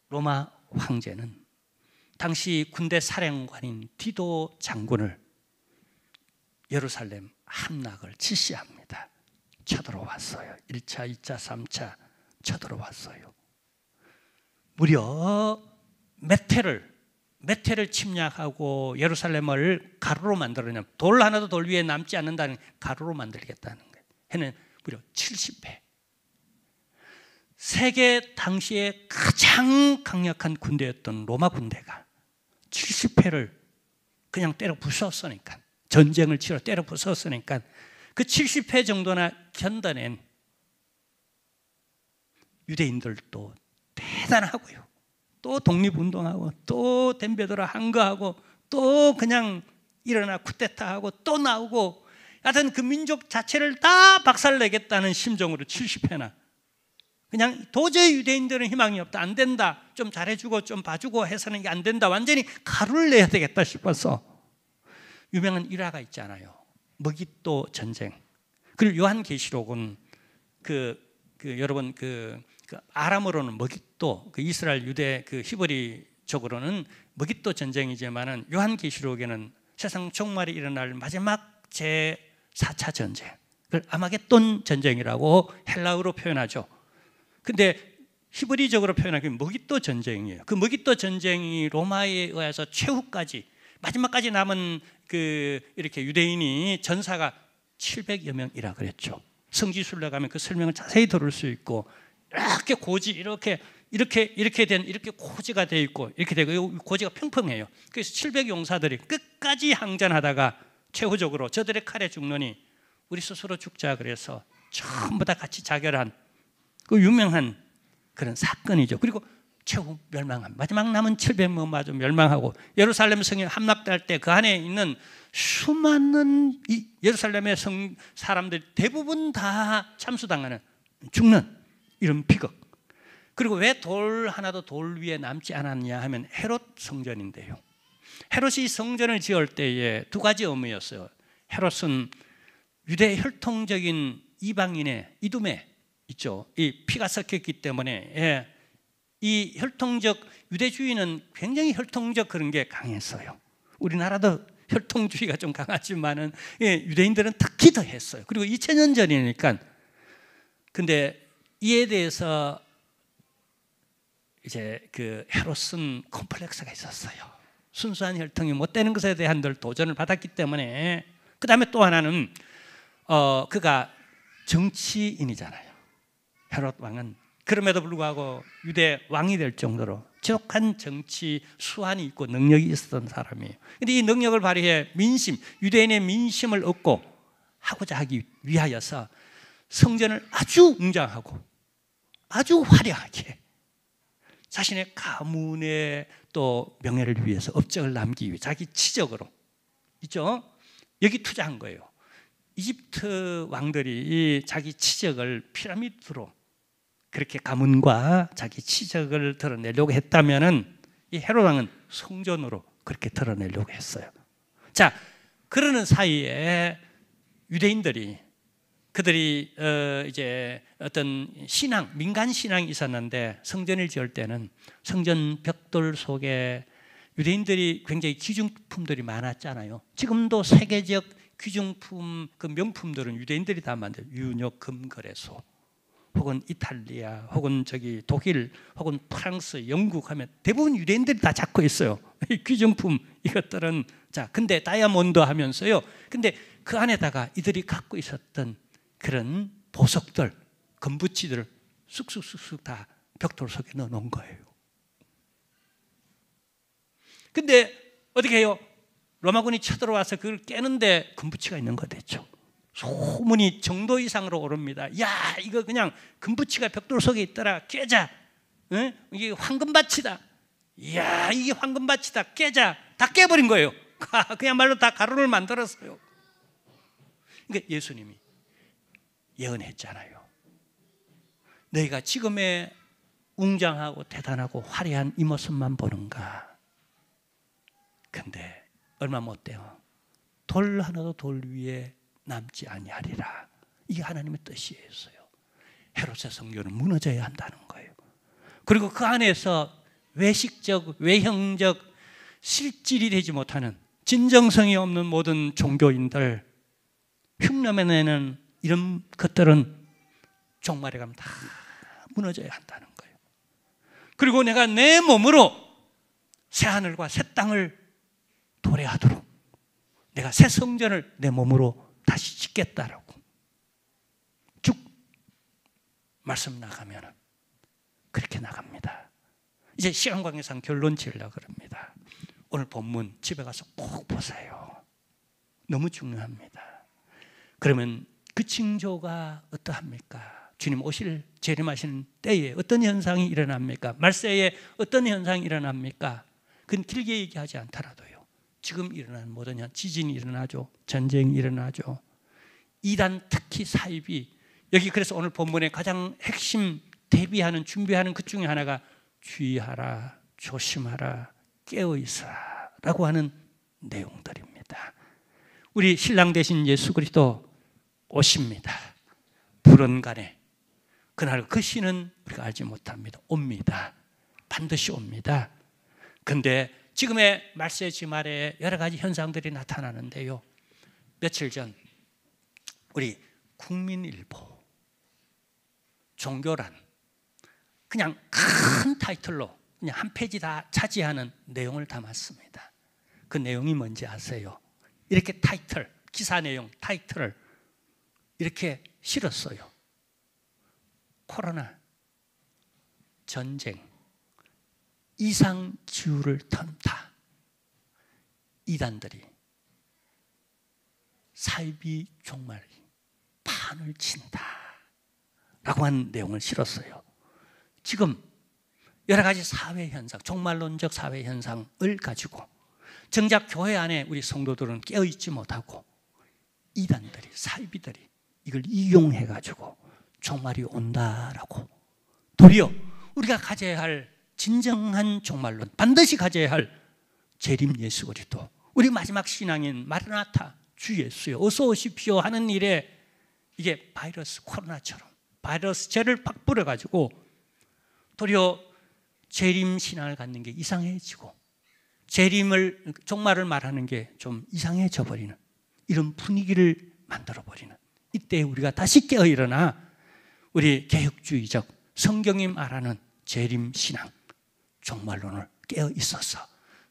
로마 황제는 당시 군대 사령관인 디도 장군을 예루살렘 함락을 지시합니다. 쳐들어왔어요. 1차, 2차, 3차 쳐들어왔어요. 무려 몇 해를 침략하고 예루살렘을 가루로 만들어내면 돌 하나도 돌 위에 남지 않는다는 가루로 만들겠다는 거예요. 해는 무려 70회. 세계 당시에 가장 강력한 군대였던 로마 군대가 70회를 그냥 때려 부쉈으니까, 전쟁을 치러 때려 부쉈으니까 그 70회 정도나 견뎌낸 유대인들도 대단하고요. 또 독립운동하고 또 덤벼들어 항거하고 또 그냥 일어나 쿠데타하고 또 나오고, 하여튼 그 민족 자체를 다 박살내겠다는 심정으로 70회나 그냥 도저히 유대인들은 희망이 없다, 안 된다, 좀 잘해주고 좀 봐주고 해서는 이게 안 된다, 완전히 가루를 내야 되겠다 싶어서 유명한 일화가 있잖아요. 머깃도 전쟁. 그리고 요한계시록은 여러분 아람어로는 머깃도, 그 이스라엘 유대 그 히브리 쪽으로는 머깃도 전쟁이지만은 요한계시록에는 세상 종말이 일어날 마지막 제 4차 전쟁, 그걸 아마겟돈 전쟁이라고 헬라어로 표현하죠. 근데 히브리적으로 표현하면 머깃도 전쟁이에요. 그 머깃도 전쟁이 로마에 의해서 최후까지 마지막까지 남은 이렇게 유대인이 전사가 700여 명이라 그랬죠. 성지순례 가면 그 설명을 자세히 들을 수 있고, 이렇게 고지 이렇게 고지가 돼 있고, 이렇게 되고 고지가 평평해요. 그래서 700 용사들이 끝까지 항전하다가 최후적으로 저들의 칼에 죽느니 우리 스스로 죽자 그래서 전부 다 같이 자결한 그 유명한 그런 사건이죠. 그리고 최후 멸망합니다. 마지막 남은 700명 마저 멸망하고 예루살렘 성이 함락될 때 그 안에 있는 수많은 예루살렘의 사람들 대부분 다 참수당하는 죽는 이런 비극. 그리고 왜 돌 하나도 돌 위에 남지 않았냐 하면 헤롯 성전인데요. 헤롯이 성전을 지을 때에 두 가지 의미였어요. 헤롯은 유대 혈통적인 이방인의 이두메 있죠. 이 피가 섞였기 때문에 이 혈통적 유대주의는 굉장히 혈통적 그런 게 강했어요. 우리나라도 혈통주의가 좀 강하지만은 유대인들은 특히 더 했어요. 그리고 2000년 전이니까. 근데 이에 대해서 이제 그 헤롯은 콤플렉스가 있었어요. 순수한 혈통이 못 되는 것에 대한 늘 도전을 받았기 때문에. 그 다음에 또 하나는 그가 정치인이잖아요. 헤롯 왕은. 그럼에도 불구하고 유대 왕이 될 정도로 지독한 정치 수완이 있고 능력이 있었던 사람이에요. 그런데 이 능력을 발휘해 민심, 유대인의 민심을 얻고 하고자 하기 위하여서 성전을 아주 웅장하고 아주 화려하게 자신의 가문의 또 명예를 위해서 업적을 남기기 위해 자기 치적으로 있죠. 여기 투자한 거예요. 이집트 왕들이 자기 치적을 피라미드로 그렇게 가문과 자기 치적을 드러내려고 했다면은 이 헤롯 왕은 성전으로 그렇게 드러내려고 했어요. 자, 그러는 사이에 유대인들이 그들이 이제 어떤 신앙, 민간 신앙이 있었는데 성전을 지을 때는 성전 벽돌 속에 유대인들이 굉장히 귀중품들이 많았잖아요. 지금도 세계적 귀중품 그 명품들은 유대인들이 다 만들어요. 유역 금거래소. 혹은 이탈리아, 혹은 저기 독일, 혹은 프랑스, 영국 하면 대부분 유대인들이 다 잡고 있어요. 귀중품 이것들은. 자, 근데 다이아몬드 하면서요. 근데 그 안에다가 이들이 갖고 있었던 그런 보석들, 금붙이들을 쑥쑥쑥쑥 다 벽돌 속에 넣어놓은 거예요. 근데 어떻게 해요? 로마군이 쳐들어와서 그걸 깨는데 금붙이가 있는 거 됐죠. 소문이 정도 이상으로 오릅니다. 야, 이거 그냥 금붙이가 벽돌 속에 있더라. 깨자. 응? 이게 황금밭이다. 이야, 이게 황금밭이다. 깨자. 다 깨버린 거예요. 그야말로 다 가루를 만들었어요. 그러니까 예수님이 예언했잖아요. 너희가 지금의 웅장하고 대단하고 화려한 이 모습만 보는가? 근데 얼마 못 돼요. 돌 하나도 돌 위에 남지 아니하리라. 이게 하나님의 뜻이었어요. 헤롯의 성전은 무너져야 한다는 거예요. 그리고 그 안에서 외식적, 외형적, 실질이 되지 못하는 진정성이 없는 모든 종교인들, 흉내내는 이런 것들은 종말에 가면 다 무너져야 한다는 거예요. 그리고 내가 내 몸으로 새 하늘과 새 땅을 도래하도록 내가 새 성전을 내 몸으로 다시 짓겠다라고 쭉 말씀 나가면 그렇게 나갑니다. 이제 시간 관계상 결론 지으려고 그럽니다. 오늘 본문 집에 가서 꼭 보세요. 너무 중요합니다. 그러면 그 징조가 어떠합니까? 주님 오실 재림하시는 때에 어떤 현상이 일어납니까? 말세에 어떤 현상이 일어납니까? 그건 길게 얘기하지 않더라도요. 지금 일어나는 모든 지진이 일어나죠. 전쟁이 일어나죠. 이단 특히 사입이 여기 그래서 오늘 본문의 가장 핵심 대비하는 준비하는 것 중에 하나가 주의하라, 조심하라, 깨어있어라 라고 하는 내용들입니다. 우리 신랑 되신 예수 그리스도 오십니다. 불언간에 그날 그 시는 우리가 알지 못합니다. 옵니다. 반드시 옵니다. 근데 지금의 말세 지말에 여러 가지 현상들이 나타나는데요. 며칠 전 우리 국민일보 종교란 그냥 큰 타이틀로 그냥 한 페이지 다 차지하는 내용을 담았습니다. 그 내용이 뭔지 아세요? 이렇게 타이틀, 기사 내용 타이틀을 이렇게 실었어요. 코로나, 전쟁, 이상지우를 턴다. 이단들이 사이비 종말이 판을 친다 라고 하는 내용을 실었어요. 지금 여러 가지 사회 현상, 종말론적 사회 현상을 가지고 정작 교회 안에 우리 성도들은 깨어있지 못하고 이단들이, 사이비들이 이걸 이용해가지고 종말이 온다라고, 도리어 우리가 가져야 할 진정한 종말론, 반드시 가져야 할 재림 예수 그리스도, 우리 마지막 신앙인 마르나타 주 예수여 어서 오십시오 하는 일에 이게 바이러스, 코로나처럼 바이러스제를 팍 뿌려가지고 도리어 재림 신앙을 갖는 게 이상해지고 종말을 말하는 게 좀 이상해져 버리는 이런 분위기를 만들어버리는, 이때 우리가 다시 깨어 일어나 우리 개혁주의적 성경이 말하는 재림신앙, 종말론을 깨어 있어서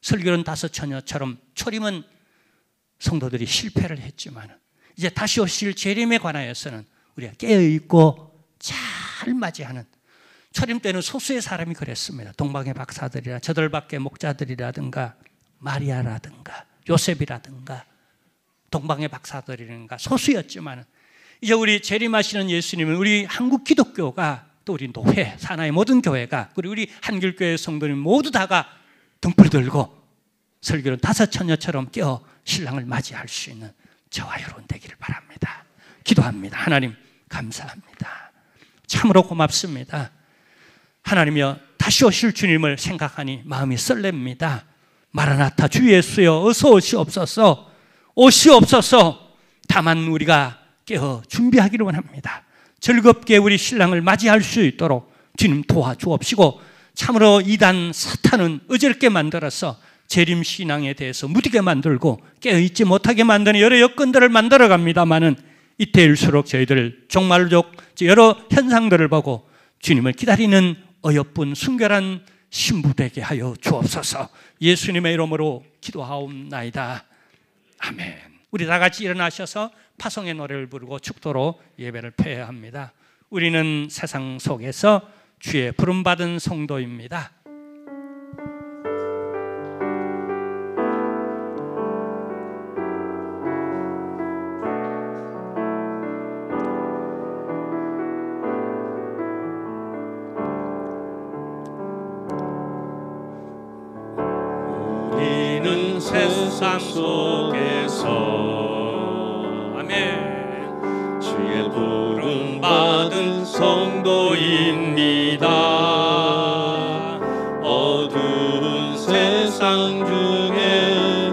설교는 다섯 처녀처럼 초림은 성도들이 실패를 했지만 이제 다시 오실 재림에 관하여서는 우리가 깨어있고 잘 맞이하는, 초림 때는 소수의 사람이 그랬습니다. 동방의 박사들이나 저들밖에 목자들이라든가 마리아라든가 요셉이라든가 동방의 박사들이라든가 소수였지만 이제 우리 재림하시는 예수님은 우리 한국 기독교가, 또 우리 노회, 산하의 모든 교회가, 그리고 우리 한길교회 성도님 모두 다가 등불 들고 설교는 다섯 처녀처럼 깨어 신랑을 맞이할 수 있는 저와 여러분 되기를 바랍니다. 기도합니다. 하나님 감사합니다. 참으로 고맙습니다. 하나님이여, 다시 오실 주님을 생각하니 마음이 설렙니다. 마라나타 주 예수여 어서 오시옵소서, 오시옵소서. 다만 우리가 깨어 준비하기를 원합니다. 즐겁게 우리 신랑을 맞이할 수 있도록 주님 도와주옵시고, 참으로 이단 사탄은 어저께 만들어서 재림신앙에 대해서 무디게 만들고 깨어있지 못하게 만드는 여러 여건들을 만들어갑니다마는 이때일수록 저희들 종말적 여러 현상들을 보고 주님을 기다리는 어여쁜 순결한 신부 되게 하여 주옵소서. 예수님의 이름으로 기도하옵나이다. 아멘. 우리 다 같이 일어나셔서 파송의 노래를 부르고 축도로 예배를 폐해야 합니다. 우리는 세상 속에서 주의 부름받은 성도입니다. 우리는 세상 속에서 주의 부름받은 성도입니다. 어두운 세상 중에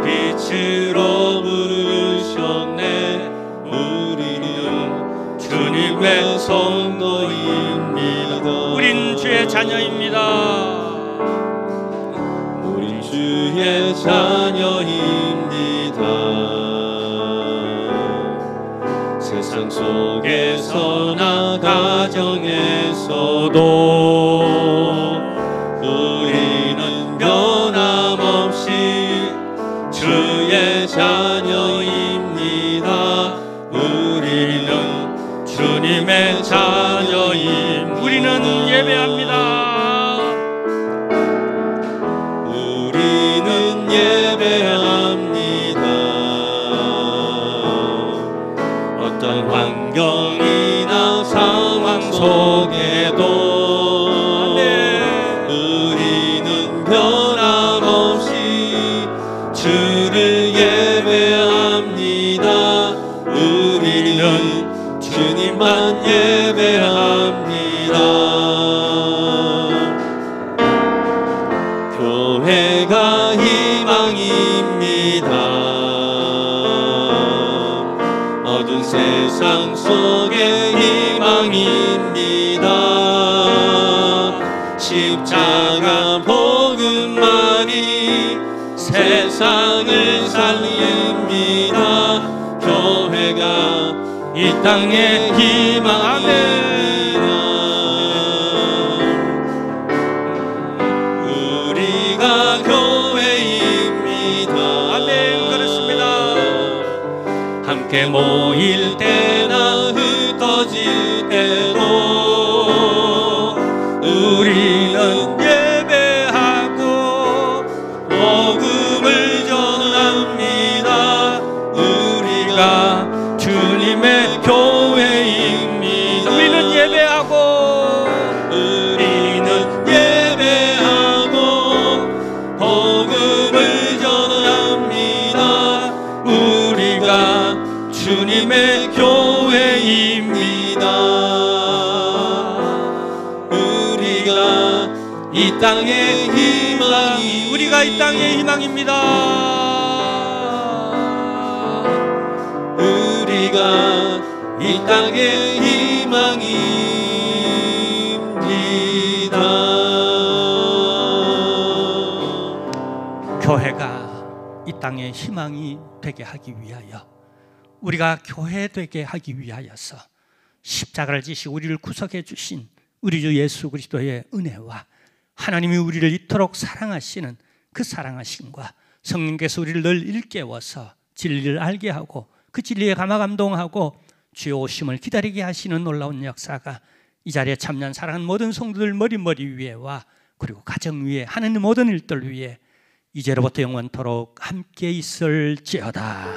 빛으로 부르셨네. 우리는 주님의 성도입니다. 우린 주의 자녀입니다. 우린 주의 자녀입니다. 세상 속에서나 가정에서도 우리는 변함없이 주의 자녀입니다. 우리는 주님의 자녀입니다. 우리는 예배합니다. 우리는 예배합니다. 어떤 환경이나 상황 속에도 우리는 변함없이 주를 예배합니다. 우리는 주님만 예배합니다. 교회가 희망입니다. 어두운 세상 속의 희망입니다. 십자가 복음만이 세상을 살립니다. 교회가 이 땅의 희망입니다. 우리가 교회입니다. 아멘. 그렇습니다. 함께 모일 때나 흩어질 때도 우리는 예배하고 복음을 전합니다. 우리가 주님의 교회입니다. 이 땅의 희망이 우리가 이 땅의 희망입니다. 우리가 이 땅의 희망입니다. 교회가 이 땅의 희망이 되게 하기 위하여, 우리가 교회 되게 하기 위하여서 십자가를 지시고 우리를 구속해 주신 우리 주 예수 그리스도의 은혜와 하나님이 우리를 이토록 사랑하시는 그 사랑하심과 성령께서 우리를 늘 일깨워서 진리를 알게 하고 그 진리에 감화감동하고 주의 오심을 기다리게 하시는 놀라운 역사가 이 자리에 참여한 사랑하는 모든 성도들 머리 위에와 그리고 가정 위에 하는 모든 일들 위에 이제로부터 영원토록 함께 있을지어다.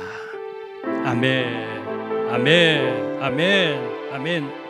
아멘, 아멘, 아멘, 아멘.